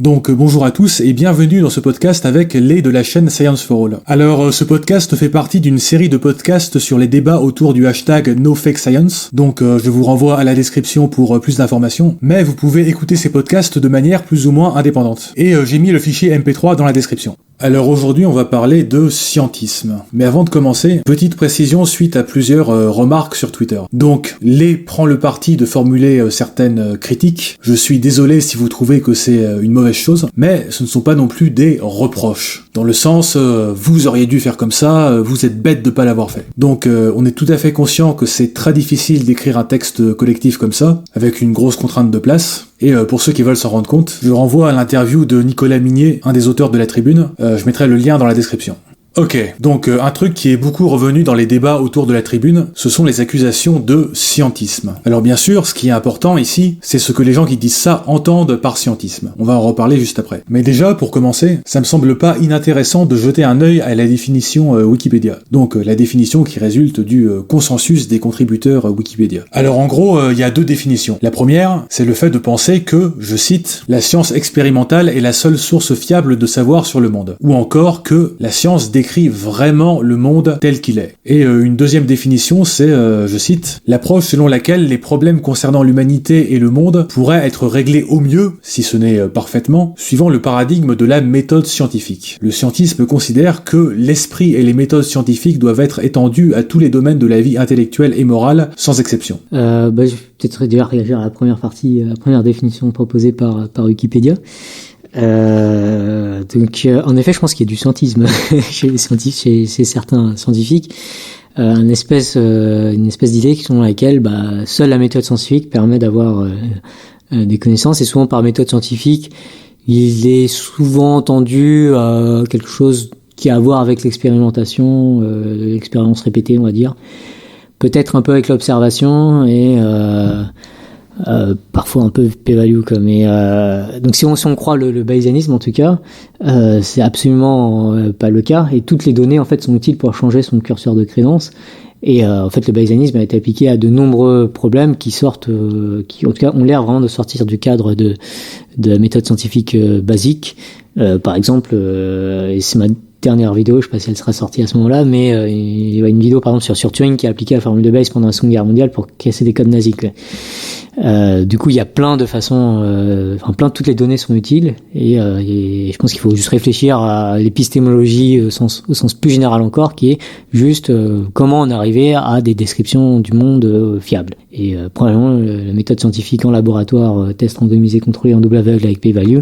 Donc bonjour à tous et bienvenue dans ce podcast avec les de la chaîne Science for All. Alors ce podcast fait partie d'une série de podcasts sur les débats autour du hashtag NoFakeScience, donc je vous renvoie à la description pour plus d'informations, mais vous pouvez écouter ces podcasts de manière plus ou moins indépendante. Et j'ai mis le fichier MP3 dans la description. Alors aujourd'hui on va parler de scientisme. Mais avant de commencer, petite précision suite à plusieurs remarques sur Twitter. Donc, les prend le parti de formuler certaines critiques. Je suis désolé si vous trouvez que c'est une mauvaise chose, mais ce ne sont pas non plus des reproches. Dans le sens, vous auriez dû faire comme ça, vous êtes bête de pas l'avoir fait. Donc on est tout à fait conscient que c'est très difficile d'écrire un texte collectif comme ça, avec une grosse contrainte de place. Et pour ceux qui veulent s'en rendre compte, je renvoie à l'interview de Nicolas Minier, un des auteurs de la Tribune. Je mettrai le lien dans la description. Ok, donc un truc qui est beaucoup revenu dans les débats autour de la Tribune, ce sont les accusations de scientisme. Alors bien sûr, ce qui est important ici, c'est ce que les gens qui disent ça entendent par scientisme. On va en reparler juste après. Mais déjà, pour commencer, ça me semble pas inintéressant de jeter un œil à la définition Wikipédia. Donc la définition qui résulte du consensus des contributeurs Wikipédia. Alors en gros, il y a deux définitions. La première, c'est le fait de penser que, je cite, la science expérimentale est la seule source fiable de savoir sur le monde. Ou encore que la science décrit vraiment le monde tel qu'il est. Et une deuxième définition, c'est, je cite, l'approche selon laquelle les problèmes concernant l'humanité et le monde pourraient être réglés au mieux, si ce n'est parfaitement, suivant le paradigme de la méthode scientifique. Le scientisme considère que l'esprit et les méthodes scientifiques doivent être étendus à tous les domaines de la vie intellectuelle et morale, sans exception. Je vais peut-être déjà réagir à la première partie, la première définition proposée par Wikipédia. En effet, je pense qu'il y a du scientisme chez certains scientifiques, une espèce d'idée selon laquelle seule la méthode scientifique permet d'avoir des connaissances, et souvent par méthode scientifique, il est souvent entendu quelque chose qui a à voir avec l'expérimentation, l'expérience répétée, on va dire, peut-être un peu avec l'observation et parfois un peu p-value quoi. Mais donc si on croit le bayésianisme, en tout cas, c'est absolument pas le cas, et toutes les données en fait sont utiles pour changer son curseur de crédence. Et en fait le bayésianisme a été appliqué à de nombreux problèmes qui sortent, qui en tout cas ont l'air vraiment de sortir du cadre de la méthode scientifique basique. Par exemple, et c'est ma dernière vidéo, je sais pas si elle sera sortie à ce moment-là, mais il y a une vidéo par exemple sur Turing qui a appliqué la formule de Bayes pendant la Seconde Guerre mondiale pour casser des codes nazis, quoi. Du coup, il y a plein de façons, toutes les données sont utiles, et je pense qu'il faut juste réfléchir à l'épistémologie au sens plus général encore, qui est juste comment on arrivait à des descriptions du monde fiables. Et probablement la méthode scientifique en laboratoire, test randomisé contrôlé en double aveugle avec p-value,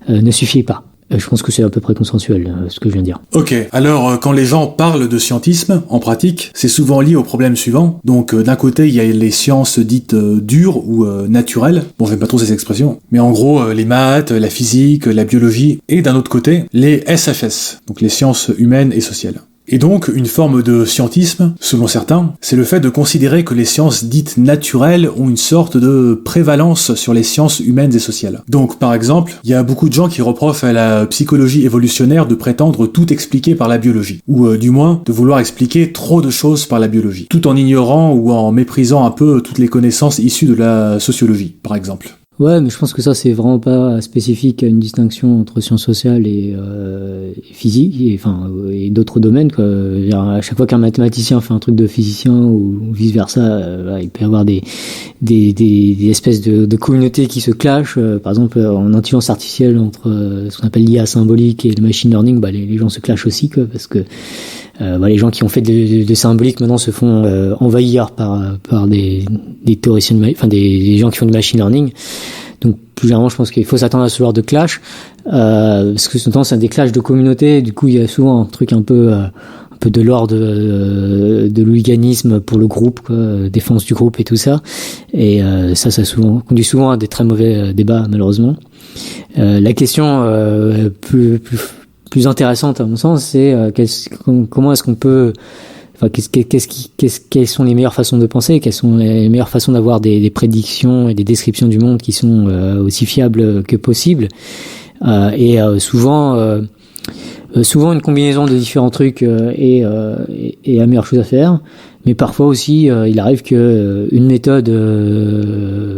ne suffit pas. Je pense que c'est à peu près consensuel, ce que je viens de dire. Ok, alors quand les gens parlent de scientisme, en pratique, c'est souvent lié au problème suivant. Donc d'un côté, il y a les sciences dites dures ou naturelles. Bon, j'aime pas trop ces expressions. Mais en gros, les maths, la physique, la biologie. Et d'un autre côté, les SHS, donc les sciences humaines et sociales. Et donc, une forme de scientisme, selon certains, c'est le fait de considérer que les sciences dites naturelles ont une sorte de prévalence sur les sciences humaines et sociales. Donc, par exemple, il y a beaucoup de gens qui reprochent à la psychologie évolutionnaire de prétendre tout expliquer par la biologie, ou du moins de vouloir expliquer trop de choses par la biologie, tout en ignorant ou en méprisant un peu toutes les connaissances issues de la sociologie, par exemple. Ouais, mais je pense que ça, c'est vraiment pas spécifique à une distinction entre sciences sociales et physique, et d'autres domaines, quoi. À chaque fois qu'un mathématicien fait un truc de physicien ou vice versa, il peut y avoir des espèces de communautés qui se clashent. Par exemple, en intelligence artificielle, entre ce qu'on appelle l'IA symbolique et le machine learning, les gens se clashent aussi, quoi, parce que les gens qui ont fait de symbolique maintenant se font envahir par des théoriciens, des gens qui font du machine learning. Donc plus généralement, je pense qu'il faut s'attendre à ce genre de clash, parce que souvent c'est des clashs de communautés. Du coup, il y a souvent un truc un peu de l'ordre de l'hooliganisme pour le groupe, quoi, défense du groupe et tout ça. Et ça conduit souvent à des très mauvais débats, malheureusement. La question plus intéressante à mon sens, c'est comment est-ce qu'on peut, quelles sont les meilleures façons de penser, quelles sont les meilleures façons d'avoir des prédictions et des descriptions du monde qui sont aussi fiables que possible, et souvent une combinaison de différents trucs est la meilleure chose à faire. Mais parfois aussi, il arrive que une méthode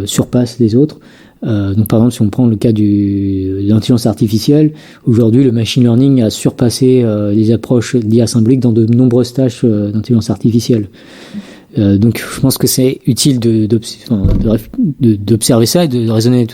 surpasse les autres. Donc par exemple, si on prend le cas de l'intelligence artificielle, aujourd'hui le machine learning a surpassé les approches d'IA symbolique dans de nombreuses tâches d'intelligence artificielle. Donc je pense que c'est utile d'observer ça et de raisonner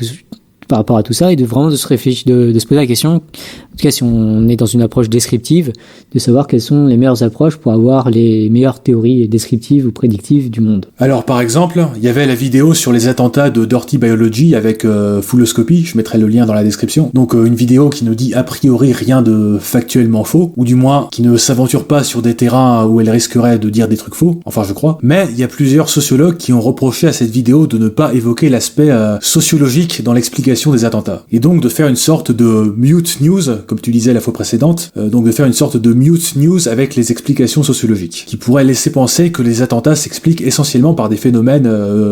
par rapport à tout ça et de vraiment de se réfléchir, de se poser la question, en tout cas si on est dans une approche descriptive, de savoir quelles sont les meilleures approches pour avoir les meilleures théories descriptives ou prédictives du monde. Alors par exemple, il y avait la vidéo sur les attentats de Dirty Biology avec Fulloscopy, je mettrai le lien dans la description. Donc une vidéo qui ne dit a priori rien de factuellement faux, ou du moins qui ne s'aventure pas sur des terrains où elle risquerait de dire des trucs faux, enfin je crois. Mais il y a plusieurs sociologues qui ont reproché à cette vidéo de ne pas évoquer l'aspect sociologique dans l'explication des attentats. Et donc de faire une sorte de mute news, comme tu disais la fois précédente, donc de faire une sorte de mute news avec les explications sociologiques, qui pourraient laisser penser que les attentats s'expliquent essentiellement par des phénomènes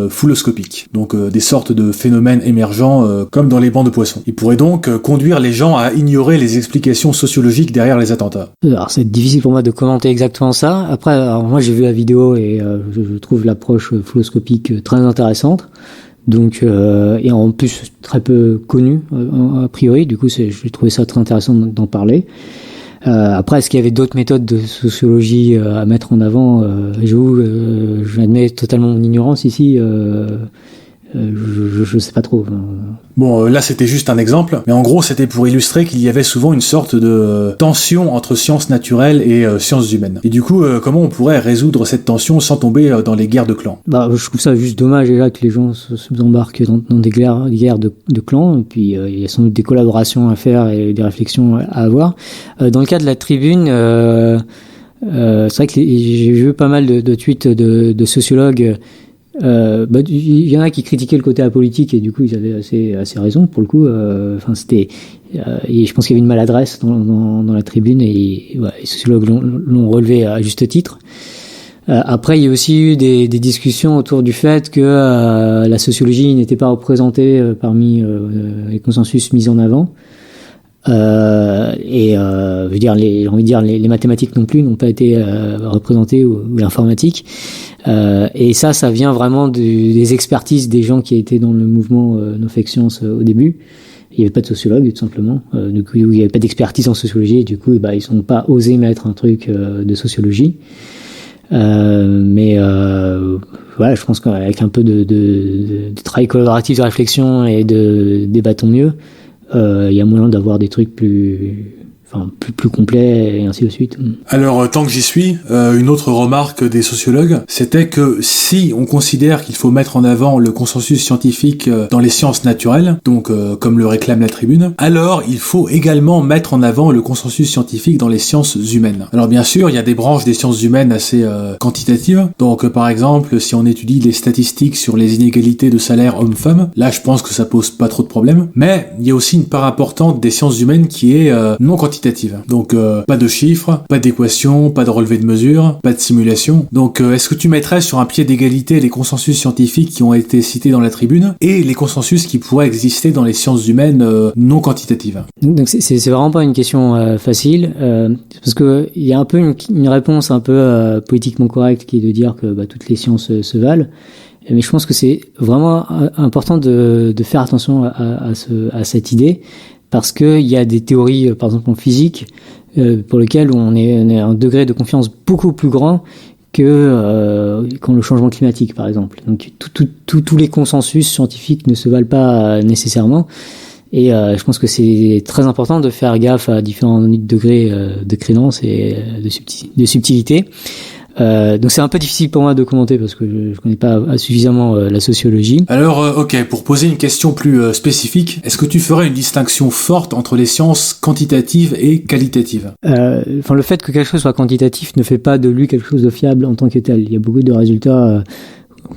fulloscopiques, donc des sortes de phénomènes émergents comme dans les bancs de poissons. Ils pourraient donc conduire les gens à ignorer les explications sociologiques derrière les attentats. Alors c'est difficile pour moi de commenter exactement ça. Après, alors, moi j'ai vu la vidéo et je trouve l'approche fulloscopique très intéressante. Donc et en plus très peu connu a priori, du coup j'ai trouvé ça très intéressant d'en parler. Après, est-ce qu'il y avait d'autres méthodes de sociologie à mettre en avant? J'admets totalement mon ignorance ici. Je sais pas trop. Bon, là c'était juste un exemple, mais en gros c'était pour illustrer qu'il y avait souvent une sorte de tension entre sciences naturelles et sciences humaines. Et du coup, comment on pourrait résoudre cette tension sans tomber dans les guerres de clans? Je trouve ça juste dommage déjà que les gens s'embarquent dans des guerres de clans, et puis il y a sans doute des collaborations à faire et des réflexions à avoir. Dans le cas de la tribune, c'est vrai que j'ai vu pas mal de tweets de sociologues. Il y en a qui critiquaient le côté apolitique et du coup ils avaient assez raison pour le coup. Et je pense qu'il y avait une maladresse dans la tribune et les sociologues l'ont relevé à juste titre. Après il y a aussi eu des discussions autour du fait que la sociologie n'était pas représentée parmi les consensus mis en avant. Les mathématiques non plus n'ont pas été représentées ou l'informatique. Et ça vient vraiment des expertises des gens qui étaient dans le mouvement NoFX au début. Il n'y avait pas de sociologue, tout simplement. Du coup, il n'y avait pas d'expertise en sociologie. Et du coup, ils n'ont pas osé mettre un truc de sociologie. Je pense qu'avec un peu de travail collaboratif, de réflexion et de débattons mieux, il y a moyen d'avoir des trucs plus complet et ainsi de suite. Alors, tant que j'y suis, une autre remarque des sociologues, c'était que si on considère qu'il faut mettre en avant le consensus scientifique dans les sciences naturelles, donc comme le réclame la tribune, alors il faut également mettre en avant le consensus scientifique dans les sciences humaines. Alors bien sûr, il y a des branches des sciences humaines assez quantitatives, donc par exemple, si on étudie les statistiques sur les inégalités de salaire hommes-femmes, là je pense que ça pose pas trop de problèmes, mais il y a aussi une part importante des sciences humaines qui est non quantitative. Donc pas de chiffres, pas d'équations, pas de relevé de mesures, pas de simulation. Donc est-ce que tu mettrais sur un pied d'égalité les consensus scientifiques qui ont été cités dans la tribune et les consensus qui pourraient exister dans les sciences humaines non quantitatives? Donc c'est vraiment pas une question facile parce que il y a un peu une réponse un peu politiquement correcte qui est de dire que toutes les sciences se valent. Mais je pense que c'est vraiment important de faire attention à cette idée. Parce que il y a des théories, par exemple en physique, pour lesquelles on est à un degré de confiance beaucoup plus grand que quand le changement climatique, par exemple. Donc tous les consensus scientifiques ne se valent pas nécessairement. Et je pense que c'est très important de faire gaffe à différents degrés de crédence et de subtilité. Donc c'est un peu difficile pour moi de commenter parce que je connais pas suffisamment la sociologie. Alors ok, pour poser une question plus spécifique, est-ce que tu ferais une distinction forte entre les sciences quantitatives et qualitatives? Le fait que quelque chose soit quantitatif ne fait pas de lui quelque chose de fiable en tant que tel. Il y a beaucoup de résultats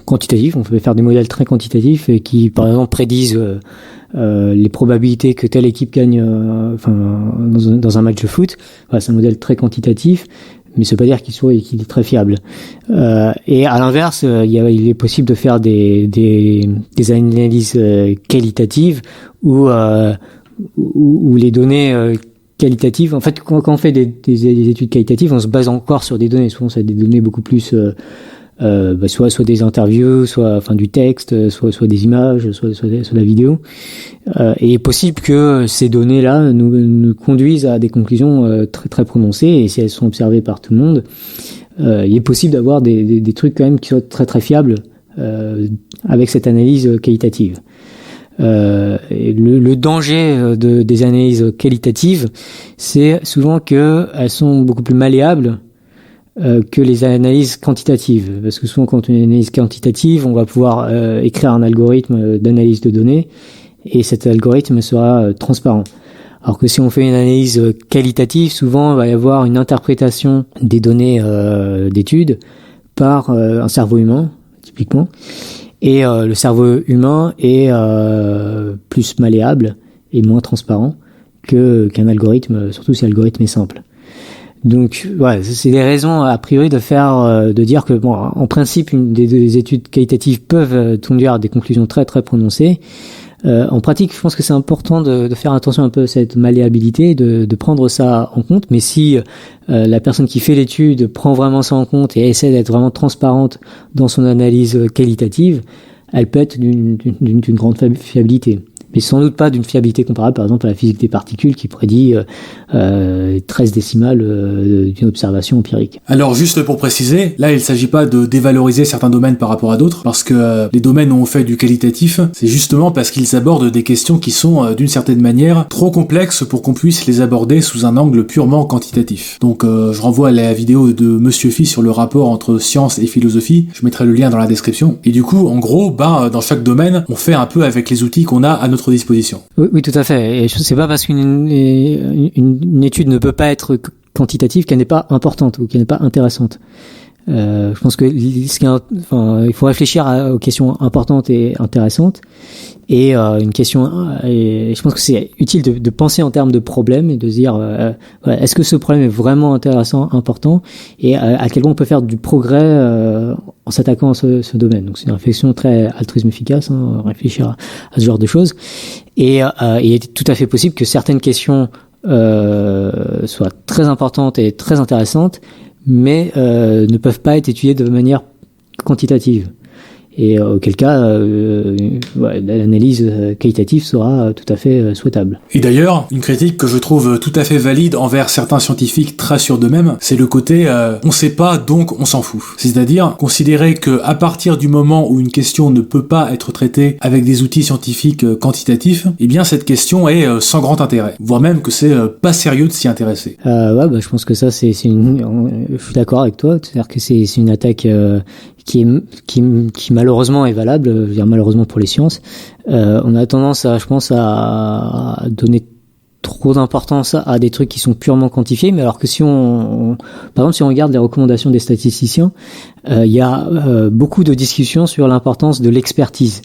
quantitatifs, on peut faire des modèles très quantitatifs et qui par exemple prédisent les probabilités que telle équipe gagne dans un match de foot. Voilà, c'est un modèle très quantitatif, mais ça veut pas dire qu'il est très fiable. Et à l'inverse, il est possible de faire des analyses qualitatives où les données qualitatives, en fait, quand on fait des études qualitatives, on se base encore sur des données. Souvent, c'est des données beaucoup plus soit des interviews, soit du texte, soit des images, soit de la vidéo. Et il est possible que ces données-là nous conduisent à des conclusions très très prononcées, et si elles sont observées par tout le monde, il est possible d'avoir des trucs quand même qui soient très très fiables avec cette analyse qualitative. Et le danger des analyses qualitatives, c'est souvent qu'elles sont beaucoup plus malléables que les analyses quantitatives, parce que souvent quand on a une analyse quantitative, on va pouvoir écrire un algorithme d'analyse de données, et cet algorithme sera transparent. Alors que si on fait une analyse qualitative, souvent il va y avoir une interprétation des données d'études par un cerveau humain, typiquement, et le cerveau humain est plus malléable et moins transparent qu'un algorithme, surtout si l'algorithme est simple. Donc, ouais, c'est des raisons a priori de dire que, bon, en principe, des études qualitatives peuvent conduire à des conclusions très très prononcées. En pratique, je pense que c'est important de faire attention un peu à cette malléabilité, de prendre ça en compte. Mais si la personne qui fait l'étude prend vraiment ça en compte et essaie d'être vraiment transparente dans son analyse qualitative, elle peut être d'une grande fiabilité. Mais sans doute pas d'une fiabilité comparable, par exemple, à la physique des particules qui prédit 13 décimales d'une observation empirique. Alors, juste pour préciser, là, il ne s'agit pas de dévaloriser certains domaines par rapport à d'autres, parce que les domaines où on fait du qualitatif, c'est justement parce qu'ils abordent des questions qui sont, d'une certaine manière, trop complexes pour qu'on puisse les aborder sous un angle purement quantitatif. Donc, je renvoie à la vidéo de Monsieur Phi sur le rapport entre science et philosophie, je mettrai le lien dans la description. Et du coup, en gros, dans chaque domaine, on fait un peu avec les outils qu'on a à notre disposition. Oui, tout à fait. Et c'est pas parce qu'une étude ne peut pas être quantitative qu'elle n'est pas importante ou qu'elle n'est pas intéressante. Je pense que il faut réfléchir aux questions importantes et intéressantes. Et je pense que c'est utile de penser en termes de problème et de se dire est-ce que ce problème est vraiment intéressant, important, et à quel point on peut faire du progrès en s'attaquant à ce domaine. Donc c'est une réflexion très altruisme efficace, réfléchir à ce genre de choses. Et il est tout à fait possible que certaines questions soient très importantes et très intéressantes, mais ne peuvent pas être étudiées de manière quantitative. Et auquel cas, l'analyse qualitative sera tout à fait souhaitable. Et d'ailleurs, une critique que je trouve tout à fait valide envers certains scientifiques très sûrs d'eux-mêmes, c'est le côté on sait pas donc on s'en fout. C'est-à-dire considérer que à partir du moment où une question ne peut pas être traitée avec des outils scientifiques quantitatifs, eh bien cette question est sans grand intérêt, voire même que c'est pas sérieux de s'y intéresser. Je pense que ça je suis d'accord avec toi, c'est-à-dire que c'est une attaque qui malheureusement est valable, je veux dire malheureusement pour les sciences. On a tendance à donner trop d'importance à des trucs qui sont purement quantifiés, mais alors que si par exemple, si on regarde les recommandations des statisticiens, il y a beaucoup de discussions sur l'importance de l'expertise.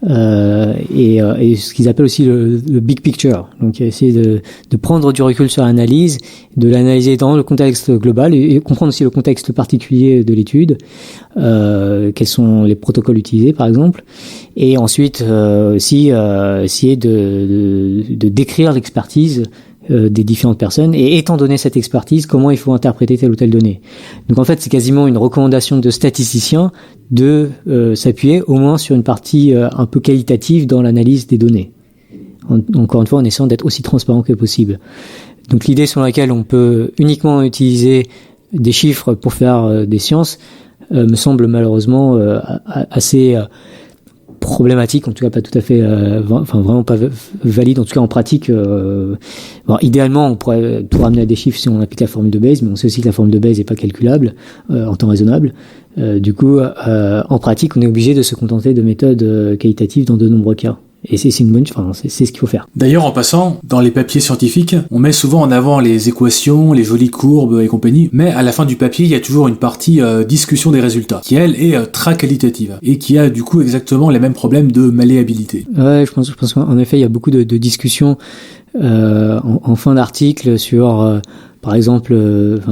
Et ce qu'ils appellent aussi le big picture. Donc essayer de prendre du recul sur l'analyse, de l'analyser dans le contexte global et comprendre aussi le contexte particulier de l'étude, quels sont les protocoles utilisés par exemple, et ensuite aussi essayer de décrire l'expertise des différentes personnes, et étant donné cette expertise, comment il faut interpréter telle ou telle donnée. Donc en fait, c'est quasiment une recommandation de statisticiens de s'appuyer au moins sur une partie un peu qualitative dans l'analyse des données. Encore une fois, en essayant d'être aussi transparent que possible. Donc l'idée selon laquelle on peut uniquement utiliser des chiffres pour faire des sciences me semble malheureusement assez problématique, en tout cas pas tout à fait, vraiment pas valide, en tout cas en pratique. Idéalement, on pourrait tout ramener à des chiffres si on applique la formule de Bayes, mais on sait aussi que la formule de Bayes n'est pas calculable en temps raisonnable. Du coup, en pratique, on est obligé de se contenter de méthodes qualitatives dans de nombreux cas. Et c'est ce qu'il faut faire. D'ailleurs, en passant, dans les papiers scientifiques, on met souvent en avant les équations, les jolies courbes et compagnie, mais à la fin du papier, il y a toujours une partie discussion des résultats, qui elle est très qualitative, et qui a du coup exactement les mêmes problèmes de malléabilité. Ouais, je pense qu'en effet, il y a beaucoup de discussions en fin d'article sur par exemple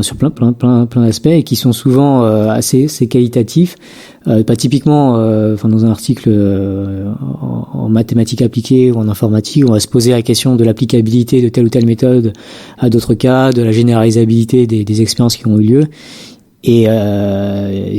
sur plein d'aspects, et qui sont souvent assez qualitatifs, pas typiquement dans un article en mathématiques appliquées ou en informatique, on va se poser la question de l'applicabilité de telle ou telle méthode à d'autres cas, de la généralisabilité des expériences qui ont eu lieu. Et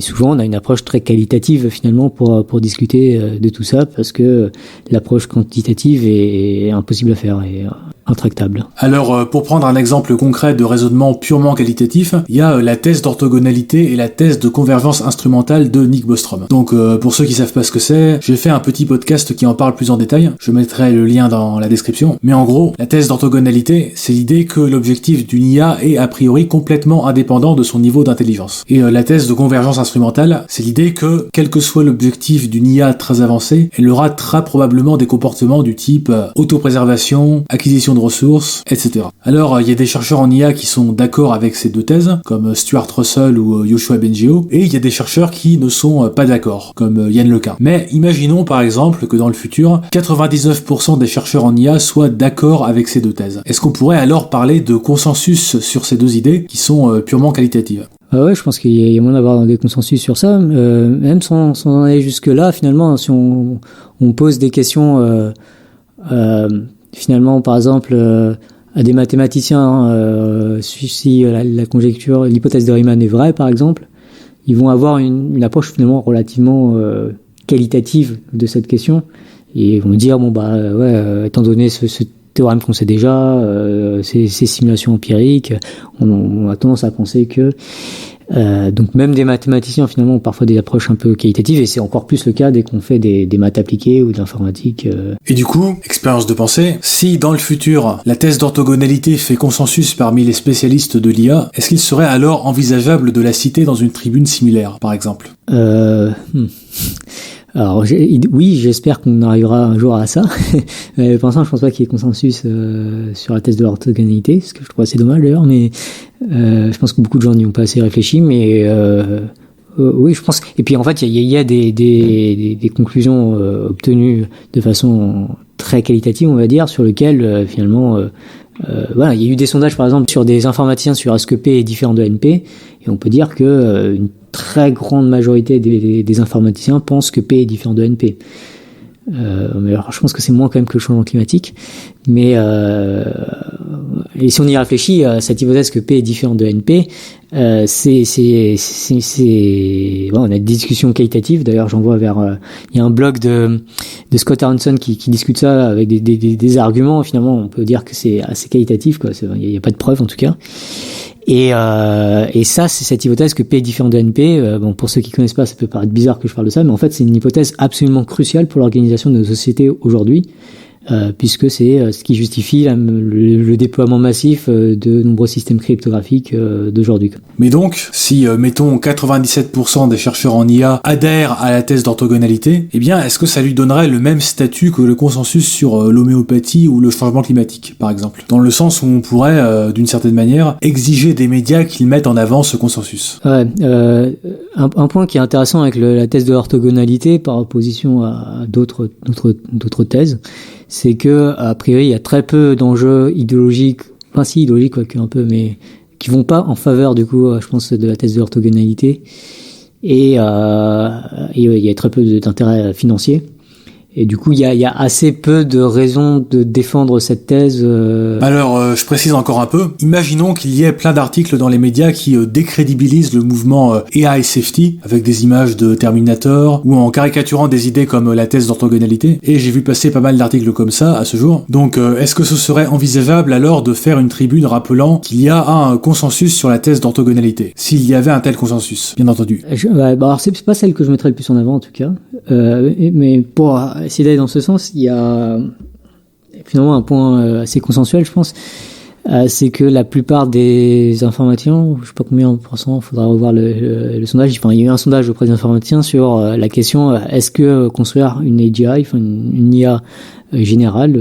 souvent, on a une approche très qualitative finalement pour discuter de tout ça, parce que l'approche quantitative est impossible à faire et intractable. Alors, pour prendre un exemple concret de raisonnement purement qualitatif, il y a la thèse d'orthogonalité et la thèse de convergence instrumentale de Nick Bostrom. Donc, pour ceux qui savent pas ce que c'est, j'ai fait un petit podcast qui en parle plus en détail. Je mettrai le lien dans la description. Mais en gros, la thèse d'orthogonalité, c'est l'idée que l'objectif d'une IA est a priori complètement indépendant de son niveau d'intelligence. Et la thèse de convergence instrumentale, c'est l'idée que, quel que soit l'objectif d'une IA très avancée, elle aura très probablement des comportements du type autopréservation, acquisition de ressources, etc. Alors, il y a des chercheurs en IA qui sont d'accord avec ces deux thèses, comme Stuart Russell ou Yoshua Bengio, et il y a des chercheurs qui ne sont pas d'accord, comme Yann Lequin. Mais imaginons par exemple que dans le futur, 99% des chercheurs en IA soient d'accord avec ces deux thèses. Est-ce qu'on pourrait alors parler de consensus sur ces deux idées qui sont purement qualitatives ? Ouais, je pense qu'il y a moyen d'avoir des consensus sur ça, même sans en aller jusque-là. Finalement, si on pose des questions, finalement, par exemple, à des mathématiciens, si la conjecture, l'hypothèse de Riemann est vraie, par exemple, ils vont avoir une approche finalement relativement qualitative de cette question, et ils vont dire étant donné ce théorème qu'on sait déjà, ces simulations empiriques, on a tendance à penser que donc même des mathématiciens finalement ont parfois des approches un peu qualitatives, et c'est encore plus le cas dès qu'on fait des maths appliquées ou de l'informatique. Et du coup, expérience de pensée, si dans le futur la thèse d'orthogonalité fait consensus parmi les spécialistes de l'IA, est-ce qu'il serait alors envisageable de la citer dans une tribune similaire, par exemple ? Alors oui, j'espère qu'on arrivera un jour à ça. Mais pour l'instant, je pense pas qu'il y ait consensus sur la thèse de l'orthogonalité, ce que je trouve assez dommage d'ailleurs, mais je pense que beaucoup de gens n'y ont pas assez réfléchi, mais oui, je pense. Et puis en fait, il y a des conclusions obtenues de façon très qualitative, on va dire, sur lesquelles finalement il y a eu des sondages par exemple sur des informaticiens sur est-ce que P est différent de NP, et on peut dire que une très grande majorité des informaticiens pensent que P est différent de NP. Mais alors, je pense que c'est moins quand même que le changement climatique. Mais et si on y réfléchit, cette hypothèse que P est différent de NP, on a des discussions qualitatives. D'ailleurs, j'envoie vers il y a un blog de Scott Aronson qui discute ça avec des arguments. Finalement, on peut dire que c'est assez qualitatif, quoi. Il y a pas de preuves en tout cas. Et ça, c'est cette hypothèse que P est différent de NP. Pour ceux qui connaissent pas, ça peut paraître bizarre que je parle de ça, mais en fait, c'est une hypothèse absolument cruciale pour l'organisation de nos sociétés aujourd'hui, puisque c'est ce qui justifie le déploiement massif de nombreux systèmes cryptographiques d'aujourd'hui. Mais donc, si, mettons, 97% des chercheurs en IA adhèrent à la thèse d'orthogonalité, eh bien, est-ce que ça lui donnerait le même statut que le consensus sur l'homéopathie ou le changement climatique, par exemple ? Dans le sens où on pourrait, d'une certaine manière, exiger des médias qu'ils mettent en avant ce consensus. Ouais, un point qui est intéressant avec la thèse de l'orthogonalité par opposition à d'autres thèses, c'est que a priori il y a très peu d'enjeux idéologiques, quoique un peu, mais qui vont pas en faveur du coup, je pense, de la thèse de l'orthogonalité, et il y a très peu d'intérêt financier. Et du coup, il y a assez peu de raisons de défendre cette thèse. Alors, je précise encore un peu. Imaginons qu'il y ait plein d'articles dans les médias qui décrédibilisent le mouvement AI Safety, avec des images de Terminator, ou en caricaturant des idées comme la thèse d'orthogonalité. Et j'ai vu passer pas mal d'articles comme ça à ce jour. Donc, est-ce que ce serait envisageable alors de faire une tribune rappelant qu'il y a un consensus sur la thèse d'orthogonalité, s'il y avait un tel consensus, bien entendu. Alors c'est pas celle que je mettrais le plus en avant en tout cas. Mais pour essayer d'aller dans ce sens, il y a finalement un point assez consensuel, je pense, c'est que la plupart des informaticiens, je sais pas combien en pourcent, faudra revoir le sondage, enfin il y a eu un sondage auprès des informaticiens sur la question est-ce que construire une AGI, enfin une IA générale,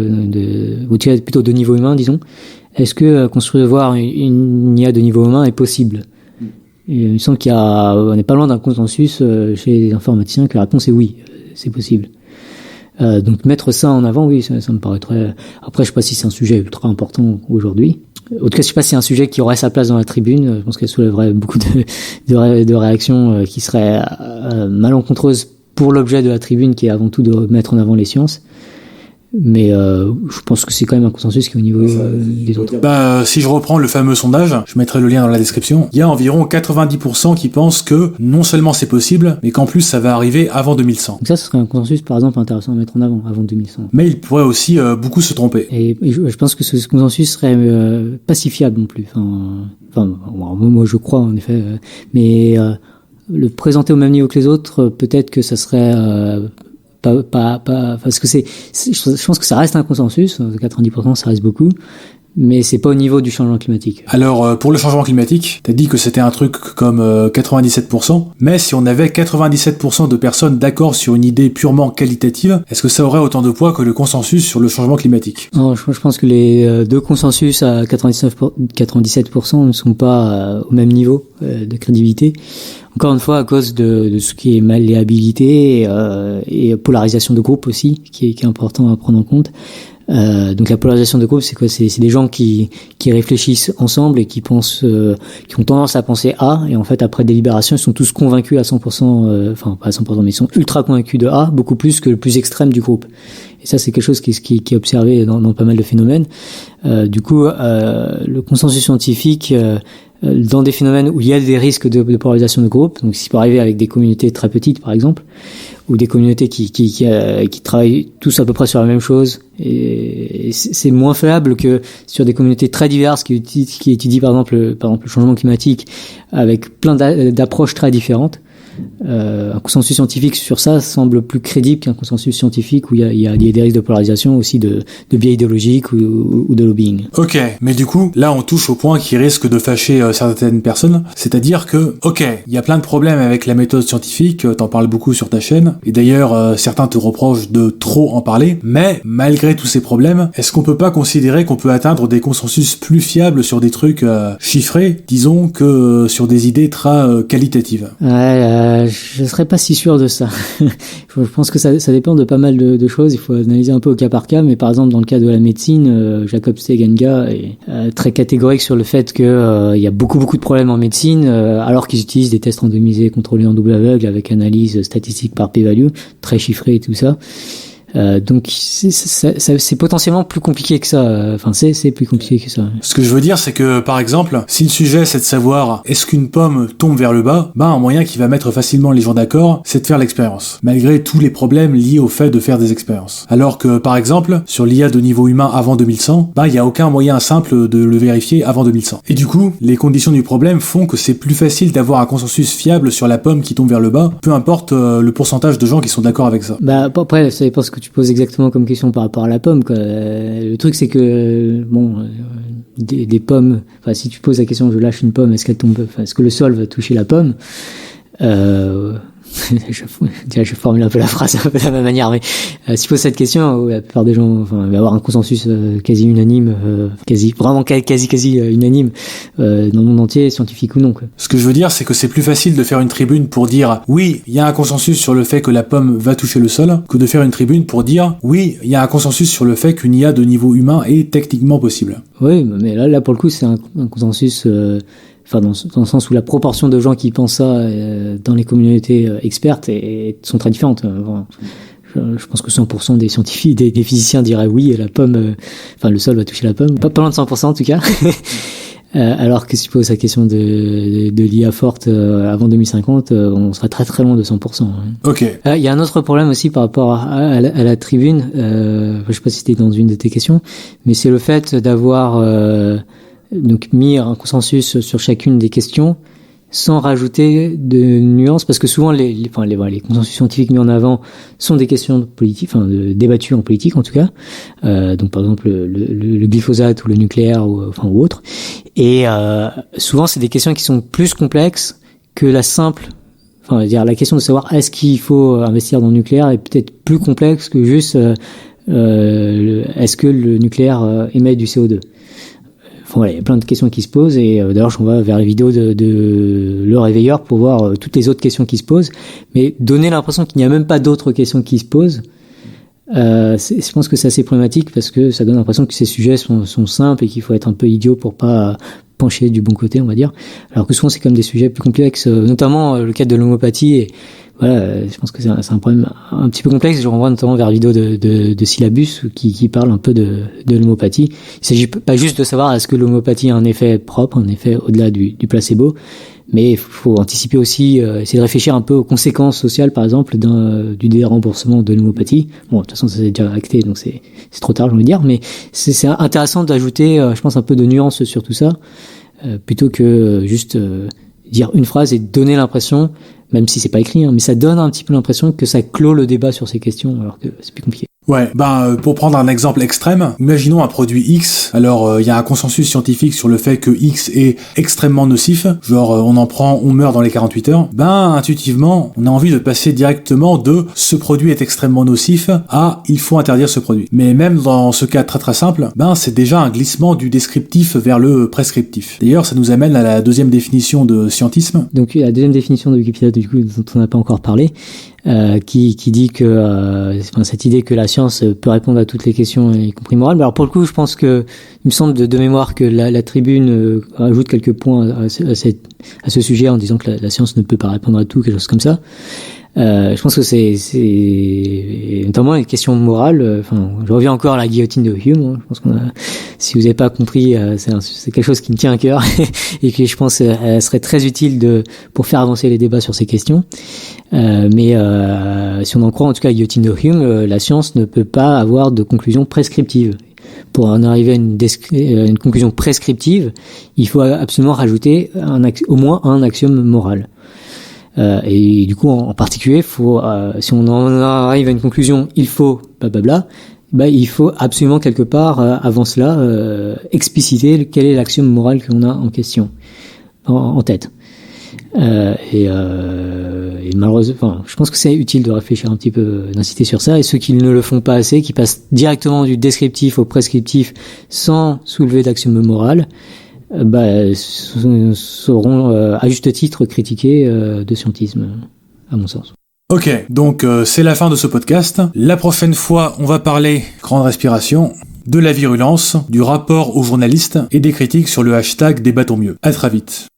ou plutôt de niveau humain disons, est-ce que concevoir une IA de niveau humain est possible? Et il me semble on n'est pas loin d'un consensus chez les informaticiens que la réponse est oui, c'est possible. Donc mettre ça en avant, oui, ça me paraîtrait. Après, je sais pas si c'est un sujet ultra important aujourd'hui. En tout cas, je sais pas si c'est un sujet qui aurait sa place dans la tribune. Je pense qu'elle soulèverait beaucoup de réactions qui seraient malencontreuses pour l'objet de la tribune, qui est avant tout de mettre en avant les sciences. Mais je pense que c'est quand même un consensus qui est au niveau des autres. Si je reprends le fameux sondage, je mettrai le lien dans la description, il y a environ 90% qui pensent que non seulement c'est possible, mais qu'en plus ça va arriver avant 2100. Donc ça, ce serait un consensus, par exemple, intéressant à mettre en avant 2100. Mais il pourrait aussi beaucoup se tromper. Et je pense que ce consensus serait pas si fiable non plus. Moi je crois en effet, mais le présenter au même niveau que les autres, peut-être que ça serait pas parce que je pense que ça reste un consensus, 90% ça reste beaucoup, mais c'est pas au niveau du changement climatique. Alors pour le changement climatique, t'as dit que c'était un truc comme 97%, mais si on avait 97% de personnes d'accord sur une idée purement qualitative, est-ce que ça aurait autant de poids que le consensus sur le changement climatique? Non, je pense que les deux consensus à 97% ne sont pas au même niveau de crédibilité. Encore une fois, à cause de ce qui est malléabilité et polarisation de groupe aussi, qui est important à prendre en compte. Donc la polarisation de groupe, c'est quoi? C'est des gens qui réfléchissent ensemble et qui pensent, qui ont tendance à penser A, et en fait après délibération, ils sont tous convaincus à 100%, enfin pas à 100%, mais ils sont ultra convaincus de A, beaucoup plus que le plus extrême du groupe. Et ça, c'est quelque chose qui est observé dans pas mal de phénomènes. Du coup, le consensus scientifique dans des phénomènes où il y a des risques de polarisation de groupe, donc ce qui peut arriver avec des communautés très petites par exemple, ou des communautés qui travaillent tous à peu près sur la même chose, et c'est moins fiable que sur des communautés très diverses qui étudient par exemple le changement climatique avec plein d'approches très différentes. Un consensus scientifique sur ça semble plus crédible qu'un consensus scientifique où il y a des risques de polarisation, aussi de biais idéologiques ou de lobbying. Ok, mais du coup, là on touche au point qui risque de fâcher certaines personnes, c'est-à-dire que, ok, il y a plein de problèmes avec la méthode scientifique, t'en parles beaucoup sur ta chaîne, et d'ailleurs certains te reprochent de trop en parler, mais malgré tous ces problèmes, est-ce qu'on peut pas considérer qu'on peut atteindre des consensus plus fiables sur des trucs chiffrés, disons, que sur des idées très qualitatives? Je serais pas si sûr de ça. Je pense que ça dépend de pas mal de choses. Il faut analyser un peu au cas par cas. Mais par exemple, dans le cas de la médecine, Jacob Stegenga est très catégorique sur le fait que il y a beaucoup de problèmes en médecine, alors qu'ils utilisent des tests randomisés contrôlés en double aveugle avec analyse statistique par p-value, très chiffré et tout ça. Donc c'est potentiellement plus compliqué que ça. Enfin, c'est plus compliqué que ça. Ce que je veux dire, c'est que par exemple, si le sujet c'est de savoir est-ce qu'une pomme tombe vers le bas, un moyen qui va mettre facilement les gens d'accord, c'est de faire l'expérience, malgré tous les problèmes liés au fait de faire des expériences. Alors que par exemple, sur l'IA de niveau humain avant 2100, il y a aucun moyen simple de le vérifier avant 2100. Et du coup, les conditions du problème font que c'est plus facile d'avoir un consensus fiable sur la pomme qui tombe vers le bas, peu importe le pourcentage de gens qui sont d'accord avec ça. Après, ça dépend ce que tu poses exactement comme question par rapport à la pomme, quoi. Le truc, c'est que des pommes, enfin, si tu poses la question, je lâche une pomme, est-ce qu'elle tombe, enfin, est-ce que le sol va toucher la pomme? Je formule un peu la phrase un peu de la même manière, mais si tu poses cette question, la plupart des gens, il va y avoir un consensus quasi unanime, quasi unanime dans le monde entier, scientifique ou non, quoi. Ce que je veux dire, c'est que c'est plus facile de faire une tribune pour dire oui, il y a un consensus sur le fait que la pomme va toucher le sol, que de faire une tribune pour dire oui, il y a un consensus sur le fait qu'une IA de niveau humain est techniquement possible. Oui, mais là pour le coup, c'est un consensus. Enfin, dans le sens où la proportion de gens qui pensent ça dans les communautés expertes sont très différentes. Je pense que 100% des scientifiques, des physiciens diraient oui, la pomme, le sol va toucher la pomme. Pas loin de 100% en tout cas. Alors que si tu poses la question de l'IA forte avant 2050, on sera très très loin de 100%. Ok. Il y a un autre problème aussi par rapport à la tribune. Je sais pas si c'était dans une de tes questions, mais c'est le fait d'avoir donc mis un consensus sur chacune des questions sans rajouter de nuances, parce que souvent les consensus scientifiques mis en avant sont des questions politiques, débattues en politique en tout cas, donc par exemple le glyphosate ou le nucléaire ou autre, et souvent c'est des questions qui sont plus complexes que la simple, la question de savoir est-ce qu'il faut investir dans le nucléaire est peut-être plus complexe que juste est-ce que le nucléaire émet du CO2. Il y a plein de questions qui se posent, et d'ailleurs je vois vers les vidéos de Le Réveilleur pour voir toutes les autres questions qui se posent, mais donner l'impression qu'il n'y a même pas d'autres questions qui se posent, je pense que c'est assez problématique, parce que ça donne l'impression que ces sujets sont simples et qu'il faut être un peu idiot pour pas pencher du bon côté, on va dire. Alors que souvent c'est comme des sujets plus complexes, notamment le cadre de l'homéopathie. Et voilà, je pense que c'est un problème un petit peu complexe. Je renvoie notamment vers la vidéo de Syllabus qui parle un peu de l'homéopathie. Il s'agit pas juste de savoir est-ce que l'homéopathie a un effet propre, un effet au-delà du placebo, mais il faut anticiper aussi, essayer de réfléchir un peu aux conséquences sociales, par exemple, du déremboursement de l'homéopathie. Bon, de toute façon, ça c'est déjà acté, donc c'est trop tard, j'ai envie de dire, mais c'est intéressant d'ajouter, je pense, un peu de nuance sur tout ça, plutôt que juste dire une phrase et donner l'impression, même si c'est pas écrit, hein, mais ça donne un petit peu l'impression que ça clôt le débat sur ces questions, alors que c'est plus compliqué. Ouais, pour prendre un exemple extrême, imaginons un produit X. Alors, il y a un consensus scientifique sur le fait que X est extrêmement nocif. Genre, on en prend, on meurt dans les 48 heures. Intuitivement, on a envie de passer directement de ce produit est extrêmement nocif à il faut interdire ce produit. Mais même dans ce cas très très simple, c'est déjà un glissement du descriptif vers le prescriptif. D'ailleurs, ça nous amène à la deuxième définition de scientisme. Donc, la deuxième définition de Wikipédia, du coup, dont on n'a pas encore parlé, qui dit que cette idée que la science peut répondre à toutes les questions, y compris morales. Alors pour le coup, je pense que il me semble de mémoire que la Tribune ajoute quelques points à ce sujet en disant que la science ne peut pas répondre à tout, quelque chose comme ça. Je pense que c'est notamment une question morale. Je reviens encore à la guillotine de Hume. Je pense si vous n'avez pas compris, c'est quelque chose qui me tient à cœur et que je pense serait très utile pour faire avancer les débats sur ces questions. Mais si on en croit en tout cas la guillotine de Hume, la science ne peut pas avoir de conclusion prescriptive. Pour en arriver à une conclusion prescriptive, il faut absolument rajouter au moins un axiome moral. Et du coup, en particulier, si on en arrive à une conclusion, il faut blablabla, il faut absolument quelque part, avant cela, expliciter quel est l'axiome moral que l'on a en question, en tête. Et malheureusement, je pense que c'est utile de réfléchir un petit peu, d'inciter sur ça. Et ceux qui ne le font pas assez, qui passent directement du descriptif au prescriptif sans soulever d'axiome moral, seront à juste titre critiqués de scientisme, à mon sens. Ok, donc c'est la fin de ce podcast. La prochaine fois, on va parler, grande respiration, de la virulence, du rapport aux journalistes et des critiques sur le hashtag Débattons mieux. À très vite.